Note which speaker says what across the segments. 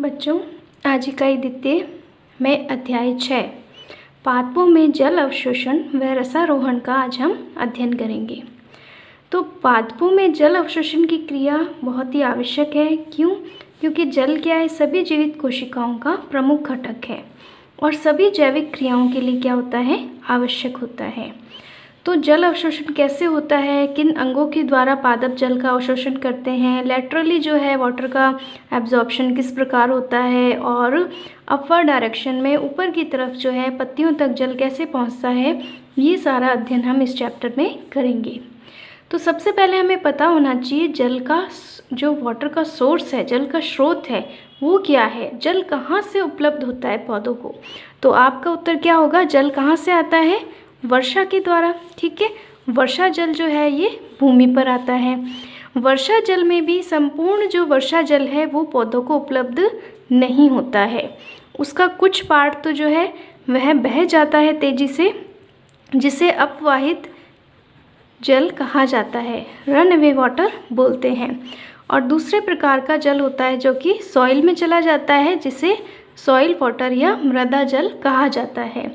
Speaker 1: बच्चों, आज इकाई द्वितीय में अध्याय 6 पादपों में जल अवशोषण व रसारोहण का आज हम अध्ययन करेंगे। तो पादपों में जल अवशोषण की क्रिया बहुत ही आवश्यक है। क्यों? क्योंकि जल क्या है, सभी जीवित कोशिकाओं का प्रमुख घटक है और सभी जैविक क्रियाओं के लिए क्या होता है, आवश्यक होता है। तो जल अवशोषण कैसे होता है, किन अंगों के द्वारा पादप जल का अवशोषण करते हैं, लेटरली जो है वाटर का एब्जॉर्प्शन किस प्रकार होता है और अपवर्ड डायरेक्शन में ऊपर की तरफ जो है पत्तियों तक जल कैसे पहुंचता है, ये सारा अध्ययन हम इस चैप्टर में करेंगे। तो सबसे पहले हमें पता होना चाहिए जल का जो वाटर का सोर्स है, जल का स्रोत है, वो क्या है, जल कहाँ से उपलब्ध होता है पौधों को। तो आपका उत्तर क्या होगा, जल कहाँ से आता है, वर्षा के द्वारा। ठीक है, वर्षा जल जो है ये भूमि पर आता है। वर्षा जल में भी संपूर्ण जो वर्षा जल है वो पौधों को उपलब्ध नहीं होता है, उसका कुछ पार्ट तो जो है वह बह जाता है तेजी से, जिसे अपवाहित जल कहा जाता है, रन अवे वाटर बोलते हैं। और दूसरे प्रकार का जल होता है जो कि सॉइल में चला जाता है, जिसे सॉइल वाटर या मृदा जल कहा जाता है।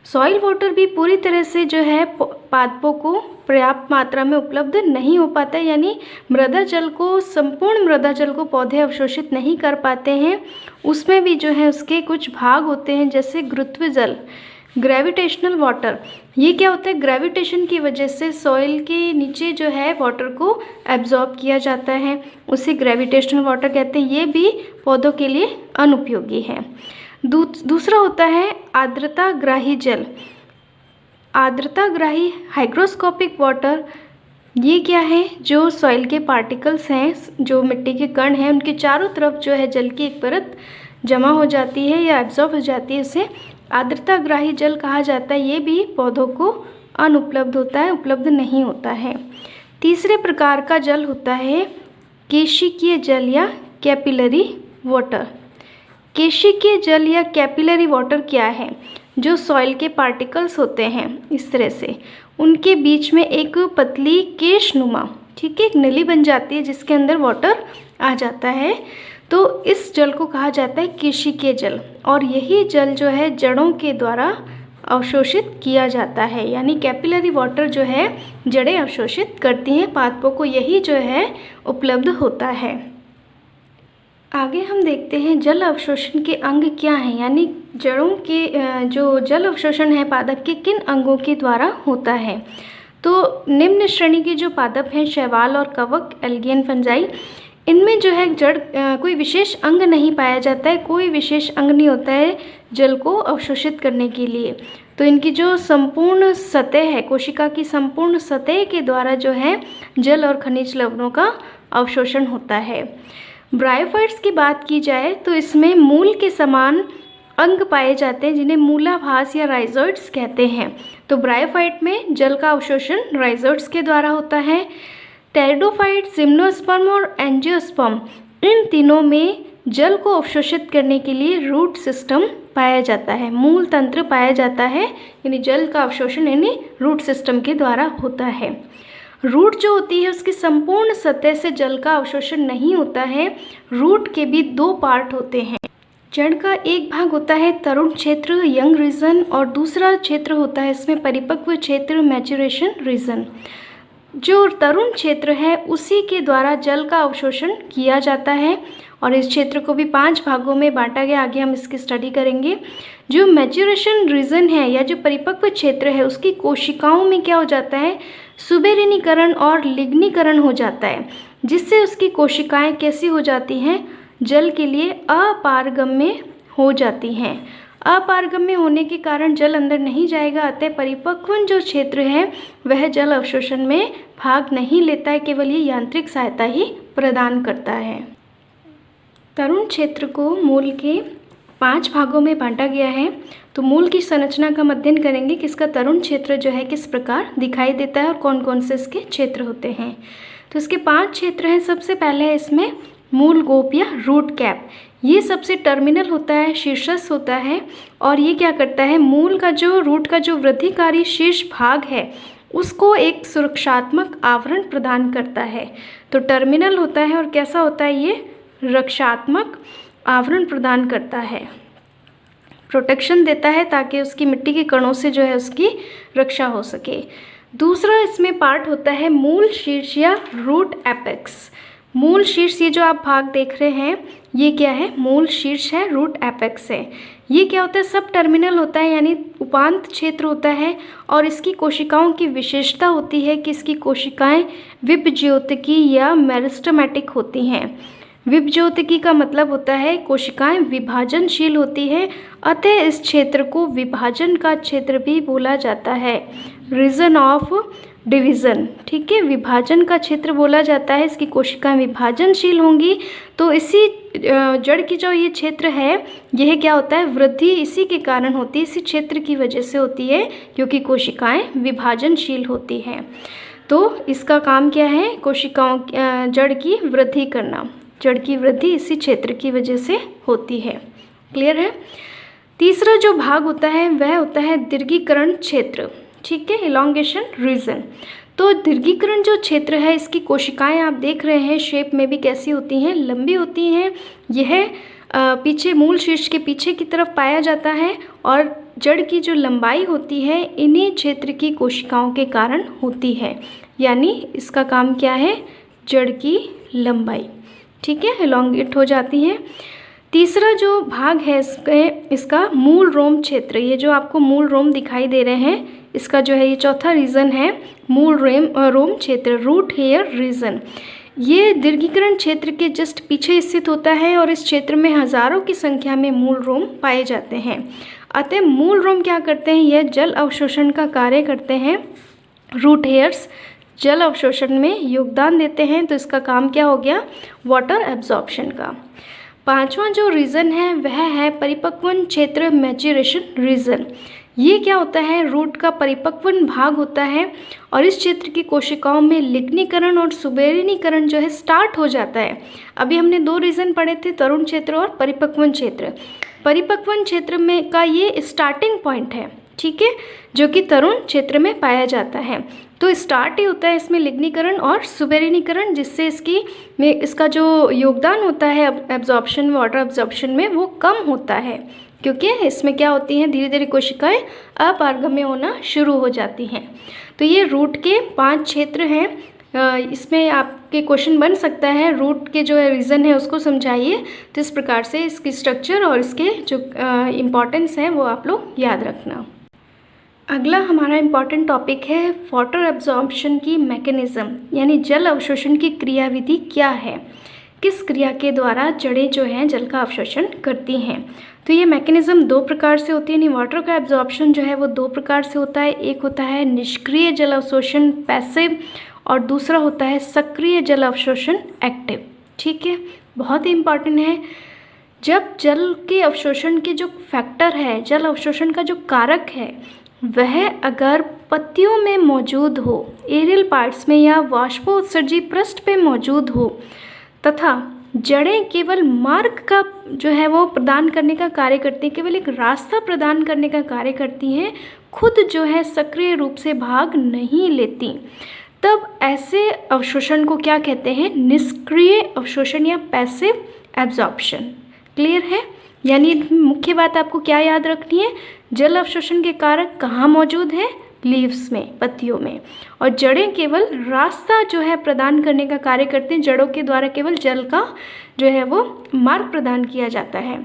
Speaker 1: सॉइल वाटर भी पूरी तरह से जो है पादपों को पर्याप्त मात्रा में उपलब्ध नहीं हो पाता है, यानी मृदा जल को, संपूर्ण मृदा जल को पौधे अवशोषित नहीं कर पाते हैं। उसमें भी जो है उसके कुछ भाग होते हैं, जैसे गुरुत्व जल, ग्रेविटेशनल वाटर। ये क्या होता है, ग्रेविटेशन की वजह से सॉइल के नीचे जो है वाटर को एब्जॉर्ब किया जाता है, उसे ग्रेविटेशनल वाटर कहते हैं। ये भी पौधों के लिए अनुपयोगी है। दूसरा होता है आर्द्रताग्राही जल, आर्द्रताग्राही हाइग्रोस्कोपिक वाटर। ये क्या है, जो सॉइल के पार्टिकल्स हैं, जो मिट्टी के कण हैं, उनके चारों तरफ जो है जल की एक परत जमा हो जाती है या एब्जॉर्ब हो जाती है, उसे आर्द्रताग्राही जल कहा जाता है। ये भी पौधों को अनुपलब्ध होता है, उपलब्ध नहीं होता है। तीसरे प्रकार का जल होता है केशिकीय जल या कैपिलरी वाटर। केशिकीय जल या कैपिलरी वाटर क्या है, जो सॉइल के पार्टिकल्स होते हैं इस तरह से, उनके बीच में एक पतली केशनुमा, ठीक है, एक नली बन जाती है जिसके अंदर वाटर आ जाता है। तो इस जल को कहा जाता है केशिकीय जल, और यही जल जो है जड़ों के द्वारा अवशोषित किया जाता है, यानी कैपिलरी वाटर जो है जड़ें अवशोषित करती हैं, पादपों को यही जो है उपलब्ध होता है। आगे हम देखते हैं जल अवशोषण के अंग क्या हैं, यानी जड़ों के जो जल अवशोषण है पादप के किन अंगों के द्वारा होता है। तो निम्न श्रेणी के जो पादप हैं, शैवाल और कवक, एल्गी एंड फंजाई, इनमें जो है जड़ कोई विशेष अंग नहीं पाया जाता है, कोई विशेष अंग नहीं होता है जल को अवशोषित करने के लिए। तो इनकी जो संपूर्ण सतह है, कोशिका की संपूर्ण सतह के द्वारा जो है जल और खनिज लवणों का अवशोषण होता है। ब्रायोफाइट्स की बात की जाए तो इसमें मूल के समान अंग पाए जाते हैं, जिन्हें मूलाभास या राइजोइड्स कहते हैं। तो ब्रायोफाइट में जल का अवशोषण राइजोइड्स के द्वारा होता है। टेरिडोफाइट, जिम्नोस्पर्म और एंजियोस्पर्म, इन तीनों में जल को अवशोषित करने के लिए रूट सिस्टम पाया जाता है, मूल तंत्र पाया जाता है, यानी जल का अवशोषण यानी रूट सिस्टम के द्वारा होता है। रूट जो होती है उसकी संपूर्ण सतह से जल का अवशोषण नहीं होता है। रूट के भी दो पार्ट होते हैं। जड़ का एक भाग होता है तरुण क्षेत्र, यंग रीजन, और दूसरा क्षेत्र होता है इसमें परिपक्व क्षेत्र, मैच्योरेशन रीजन। जो तरुण क्षेत्र है उसी के द्वारा जल का अवशोषण किया जाता है, और इस क्षेत्र को भी 5 भागों में बांटा गया, आगे हम इसकी स्टडी करेंगे। जो मैच्योरेशन रीजन है या जो परिपक्व क्षेत्र है, उसकी कोशिकाओं में क्या हो जाता है, सुबेरिनीकरण और लिग्नीकरण हो जाता है, जिससे उसकी कोशिकाएं कैसी हो जाती हैं, जल के लिए अपारगम्य हो जाती हैं। अपारगम्य होने के कारण जल अंदर नहीं जाएगा, अतः परिपक्व जो क्षेत्र है वह जल अवशोषण में भाग नहीं लेता है, केवल ये यांत्रिक सहायता ही प्रदान करता है। तरुण क्षेत्र को मूल के 5 भागों में बांटा गया है। तो मूल की संरचना का अध्ययन करेंगे कि इसका तरुण क्षेत्र जो है किस प्रकार दिखाई देता है और कौन कौन से इसके क्षेत्र होते हैं। तो इसके 5 क्षेत्र हैं। सबसे पहले है इसमें मूल गोप या रूट कैप। ये सबसे टर्मिनल होता है, शीर्षस्थ होता है, और ये क्या करता है, मूल का जो रूट का जो वृद्धिकारी शीर्ष भाग है उसको एक सुरक्षात्मक आवरण प्रदान करता है। तो टर्मिनल होता है और कैसा होता है, ये रक्षात्मक आवरण प्रदान करता है, प्रोटेक्शन देता है ताकि उसकी मिट्टी के कणों से जो है उसकी रक्षा हो सके। दूसरा इसमें पार्ट होता है मूल शीर्ष या रूट एपेक्स। मूल शीर्ष, ये जो आप भाग देख रहे हैं ये क्या है, मूल शीर्ष है, रूट एपेक्स है। ये क्या होता है, सब टर्मिनल होता है यानी उपांत क्षेत्र होता है और इसकी कोशिकाओं की विशेषता होती है कि इसकी कोशिकाएं विभज्योतकी या मेरिस्टेमेटिक होती हैं। विभज्योतकी का मतलब होता है कोशिकाएं विभाजनशील होती है, अतः इस क्षेत्र को विभाजन का क्षेत्र भी बोला जाता है, रीजन ऑफ डिवीज़न। ठीक है, विभाजन का क्षेत्र बोला जाता है। इसकी कोशिकाएं विभाजनशील होंगी तो इसी जड़ की जो ये क्षेत्र है यह क्या होता है, वृद्धि इसी के कारण होती है, इसी क्षेत्र की वजह से होती है क्योंकि कोशिकाएं विभाजनशील होती हैं। तो इसका काम क्या है, कोशिकाओं जड़ की वृद्धि करना। जड़ की वृद्धि इसी क्षेत्र की वजह से होती है। क्लियर है। तीसरा जो भाग होता है वह होता है दीर्घीकरण क्षेत्र। ठीक है, इलॉन्गेशन रीजन। तो दीर्घीकरण जो क्षेत्र है इसकी कोशिकाएं आप देख रहे हैं शेप में भी कैसी होती हैं, लंबी होती हैं। यह पीछे मूल शीर्ष के पीछे की तरफ पाया जाता है और जड़ की जो लंबाई होती है इन्हीं क्षेत्र की कोशिकाओं के कारण होती है, यानी इसका काम क्या है, जड़ की लंबाई। ठीक है, इलॉन्गेट हो जाती है। तीसरा जो भाग है इसका मूल रोम क्षेत्र। ये जो आपको मूल रोम दिखाई दे रहे हैं इसका जो है ये चौथा रीजन है मूल रोम क्षेत्र, रूट हेयर रीजन। ये दीर्घीकरण क्षेत्र के जस्ट पीछे स्थित होता है और इस क्षेत्र में हजारों की संख्या में मूल रोम पाए जाते हैं। अतः मूल रोम क्या करते हैं, यह जल अवशोषण का कार्य करते हैं। रूट हेयर्स जल अवशोषण में योगदान देते हैं, तो इसका काम क्या हो गया, वाटर एब्जॉर्प्शन का। पांचवा जो रीजन है वह है परिपक्वन क्षेत्र, मैच्योरेशन रीजन। ये क्या होता है, रूट का परिपक्वन भाग होता है और इस क्षेत्र की कोशिकाओं में लिग्नीकरण और सुबेरिनीकरण जो है स्टार्ट हो जाता है। अभी हमने दो रीजन पढ़े थे, तरुण क्षेत्र और परिपक्वन क्षेत्र। परिपक्वन क्षेत्र में का ये स्टार्टिंग पॉइंट है, ठीक है, जो कि तरुण क्षेत्र में पाया जाता है। तो स्टार्ट ही होता है इसमें लिग्नीकरण और सुबेरिनीकरण, जिससे इसका जो योगदान होता है एब्जॉर्प्शन में, वाटर एब्जॉर्प्शन में, वो कम होता है क्योंकि इसमें क्या होती हैं, धीरे धीरे कोशिकाएं अपारगम्य होना शुरू हो जाती हैं। तो ये रूट के 5 क्षेत्र हैं। इसमें आपके क्वेश्चन बन सकता है रूट के जो रीज़न है उसको समझाइए। तो इस प्रकार से इसकी स्ट्रक्चर और इसके जो इम्पॉर्टेंस है वो आप लोग याद रखना। अगला हमारा इम्पॉर्टेंट टॉपिक है वाटर एब्जॉर्प्शन की मैकेनिज़्म, यानी जल अवशोषण की क्रियाविधि क्या है, किस क्रिया के द्वारा जड़ें जो हैं जल का अवशोषण करती हैं। तो ये मैकेनिज़्म 2 प्रकार से होती है, यानी वाटर का एब्जॉर्प्शन जो है वो 2 प्रकार से होता है। एक होता है निष्क्रिय जल अवशोषण पैसिव और दूसरा होता है सक्रिय जल अवशोषण एक्टिव। ठीक है, बहुत ही इम्पॉर्टेंट है। जब जल के अवशोषण के जो फैक्टर है, जल अवशोषण का जो कारक है, वह अगर पत्तियों में मौजूद हो, एरियल पार्ट्स में या वाष्पोत्सर्जी पृष्ठ पे मौजूद हो, तथा जड़ें केवल मार्ग का जो है वो प्रदान करने का कार्य करती हैं, केवल एक रास्ता प्रदान करने का कार्य करती हैं, खुद जो है सक्रिय रूप से भाग नहीं लेती, तब ऐसे अवशोषण को क्या कहते हैं, निष्क्रिय अवशोषण या पैसिव एब्जॉर्प्शन। क्लियर है। यानी मुख्य बात आपको क्या याद रखनी है, जल अवशोषण के कारक कहाँ मौजूद है, लीव्स में, पत्तियों में, और जड़ें केवल रास्ता जो है प्रदान करने का कार्य करते हैं। जड़ों के द्वारा केवल जल का जो है वो मार्ग प्रदान किया जाता है।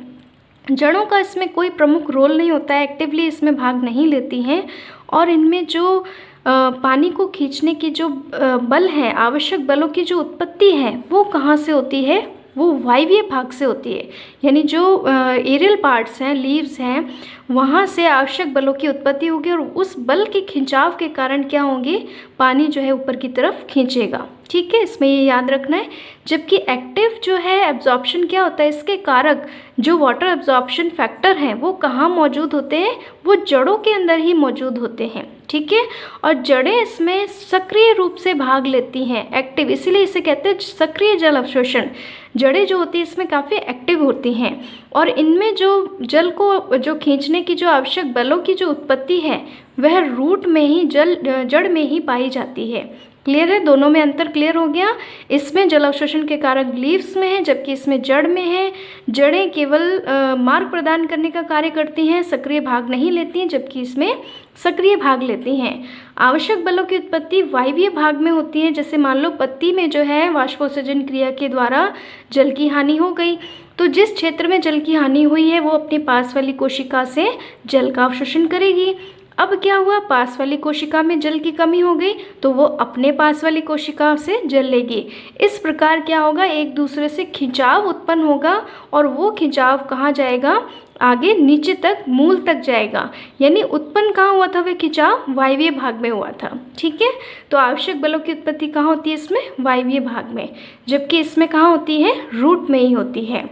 Speaker 1: जड़ों का इसमें कोई प्रमुख रोल नहीं होता है, एक्टिवली इसमें भाग नहीं लेती हैं। और इनमें जो पानी को खींचने की जो बल है, आवश्यक बलों की जो उत्पत्ति है वो कहाँ से होती है, वो वायवीय भाग से होती है। यानी जो एरियल पार्ट्स हैं, लीव्स हैं, वहाँ से आवश्यक बलों की उत्पत्ति होगी और उस बल के खिंचाव के कारण क्या होंगे, पानी जो है ऊपर की तरफ खींचेगा। ठीक है, इसमें ये याद रखना है। जबकि एक्टिव जो है एब्जॉर्प्शन क्या होता है, इसके कारक जो वाटर एब्जॉर्प्शन फैक्टर हैं वो कहाँ मौजूद होते हैं, वो जड़ों के अंदर ही मौजूद होते हैं। ठीक है, और जड़ें इसमें सक्रिय रूप से भाग लेती हैं, एक्टिव, इसीलिए इसे कहते हैं सक्रिय जल अवशोषण। जड़ें जो होती है इसमें काफ़ी एक्टिव होती हैं और इनमें जो जल को जो खींचने की जो आवश्यक बलों की जो उत्पत्ति है वह रूट में ही जड़ में ही पाई जाती है। क्लियर है, दोनों में अंतर क्लियर हो गया। इसमें जल अवशोषण के कारक लीव्स में है, जबकि इसमें जड़ में है। जड़ें केवल मार्ग प्रदान करने का कार्य करती हैं, सक्रिय भाग नहीं लेती हैं, जबकि इसमें सक्रिय भाग लेती हैं। आवश्यक बलों की उत्पत्ति वायवीय भाग में होती है। जैसे मान लो पत्ती में जो है वाष्पोत्सर्जन क्रिया के द्वारा जल की हानि हो गई, तो जिस क्षेत्र में जल की हानि हुई है वो अपने पास वाली कोशिका से जल का अवशोषण करेगी। अब क्या हुआ, पास वाली कोशिका में जल की कमी हो गई तो वो अपने पास वाली कोशिका से जल लेगी। इस प्रकार क्या होगा, एक दूसरे से खिंचाव उत्पन्न होगा और वो खिंचाव कहाँ जाएगा, आगे नीचे तक मूल तक जाएगा। यानी उत्पन्न कहाँ हुआ था वह खिंचाव, वायवीय भाग में हुआ था। ठीक है, तो आवश्यक बलों की उत्पत्ति कहाँ होती है, इसमें वायवीय भाग में, जबकि इसमें कहाँ होती है, रूट में ही होती है।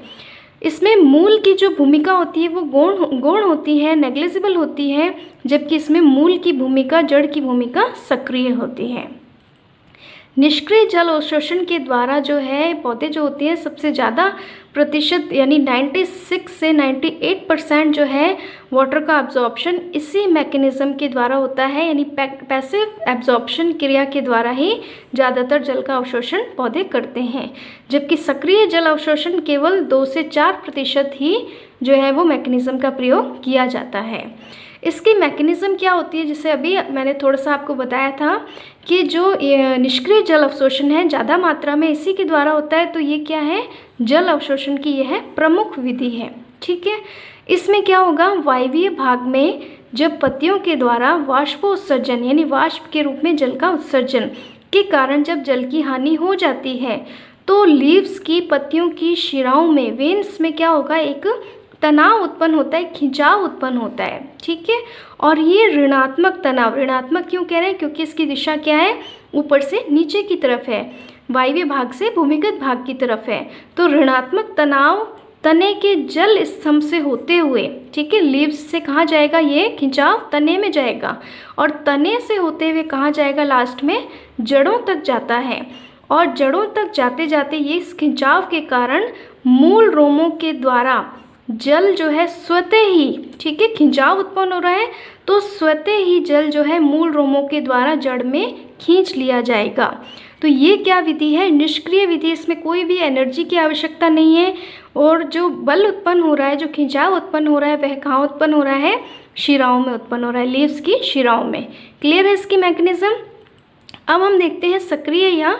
Speaker 1: इसमें मूल की जो भूमिका होती है वो गौण होती है, नेग्लिजिबल होती है, जबकि इसमें मूल की भूमिका, जड़ की भूमिका सक्रिय होती है। निष्क्रिय जल अवशोषण के द्वारा जो है पौधे जो होते हैं सबसे ज़्यादा प्रतिशत यानी 96 से 98% जो है वाटर का एब्जॉर्प्शन इसी मैकेनिज्म के द्वारा होता है। यानी पैसिव एब्जॉर्प्शन क्रिया के द्वारा ही ज़्यादातर जल का अवशोषण पौधे करते हैं, जबकि सक्रिय जल अवशोषण केवल 2 से 4% ही जो है वो मैकेनिज्म का प्रयोग किया जाता है। इसकी मैकेनिज्म क्या होती है, जिसे अभी मैंने थोड़ा सा आपको बताया था कि जो निष्क्रिय जल अवशोषण है ज़्यादा मात्रा में इसी के द्वारा होता है। तो ये क्या है, जल अवशोषण की यह प्रमुख विधि है। ठीक है, इसमें क्या होगा, वायवीय भाग में जब पत्तियों के द्वारा वाष्पोत्सर्जन यानी वाष्प के रूप में जल का उत्सर्जन के कारण जब जल की हानि हो जाती है तो लीव्स की, पत्तियों की शिराओं में, वेन्स में क्या होगा, एक तनाव उत्पन्न होता है, खिंचाव उत्पन्न होता है। ठीक है, और ये ऋणात्मक तनाव, ऋणात्मक क्यों कह रहे हैं, क्योंकि इसकी दिशा क्या है, ऊपर से नीचे की तरफ है, वायवीय भाग से भूमिगत भाग की तरफ है। तो ऋणात्मक तनाव तने के जल स्तंभ से होते हुए, ठीक है, लीव्स से कहाँ जाएगा, ये खिंचाव तने में जाएगा और तने से होते हुए कहाँ जाएगा, लास्ट में जड़ों तक जाता है। और जड़ों तक जाते जाते ये इस खिंचाव के कारण मूल रोमों के द्वारा जल जो है स्वतः ही, ठीक है, खिंचाव उत्पन्न हो रहा है तो स्वतः ही जल जो है मूल रोमों के द्वारा जड़ में खींच लिया जाएगा। तो ये क्या विधि है, निष्क्रिय विधि। इसमें कोई भी एनर्जी की आवश्यकता नहीं है और जो बल उत्पन्न हो रहा है, जो खिंचाव उत्पन्न हो रहा है, वह कहाँ उत्पन्न हो रहा है, शिराओं में उत्पन्न हो रहा है, लीव्स की शिराओं में। क्लियर है इसकी मैकेनिज्म। अब हम देखते हैं सक्रिय या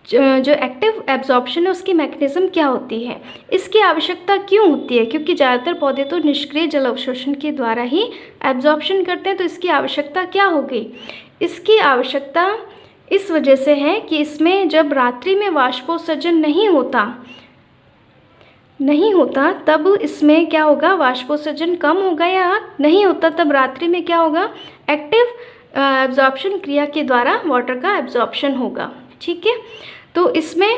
Speaker 1: जो एक्टिव एब्जॉर्प्शन है उसकी मैकेनिज्म क्या होती है, इसकी आवश्यकता क्यों होती है, क्योंकि ज़्यादातर पौधे तो निष्क्रिय जल अवशोषण के द्वारा ही एब्जॉर्प्शन करते हैं। तो इसकी आवश्यकता क्या हो गई, इसकी आवश्यकता इस वजह से है कि इसमें जब रात्रि में वाष्पोत्सर्जन नहीं होता तब इसमें क्या होगा, वाष्पोत्सर्जन कम होगा या नहीं होता, तब रात्रि में क्या होगा, एक्टिव एब्जॉर्प्शन क्रिया के द्वारा वाटर का एब्जॉर्प्शन होगा। ठीक है, तो इसमें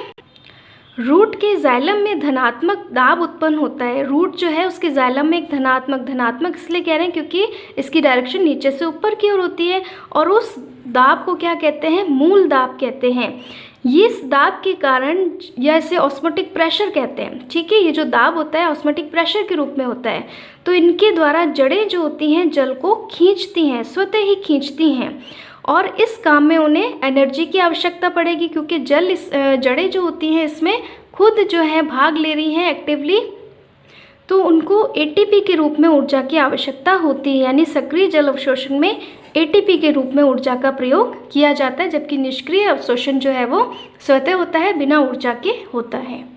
Speaker 1: रूट के जाइलम में धनात्मक दाब उत्पन्न होता है। रूट जो है उसके जाइलम में एक धनात्मक इसलिए कह रहे हैं क्योंकि इसकी डायरेक्शन नीचे से ऊपर की ओर होती है और उस दाब को क्या कहते हैं, मूल दाब कहते हैं। ये इस दाब के कारण, या इसे ऑस्मोटिक प्रेशर कहते हैं। ठीक है, ये जो दाब होता है ऑस्मोटिक प्रेशर के रूप में होता है। तो इनके द्वारा जड़ें जो होती हैं जल को खींचती हैं, स्वतः ही खींचती हैं और इस काम में उन्हें एनर्जी की आवश्यकता पड़ेगी क्योंकि जड़ें जो होती हैं इसमें खुद जो है भाग ले रही हैं एक्टिवली, तो उनको एटीपी के रूप में ऊर्जा की आवश्यकता होती है। यानी सक्रिय जल अवशोषण में एटीपी के रूप में ऊर्जा का प्रयोग किया जाता है, जबकि निष्क्रिय अवशोषण जो है वो स्वतः होता है, बिना ऊर्जा के होता है।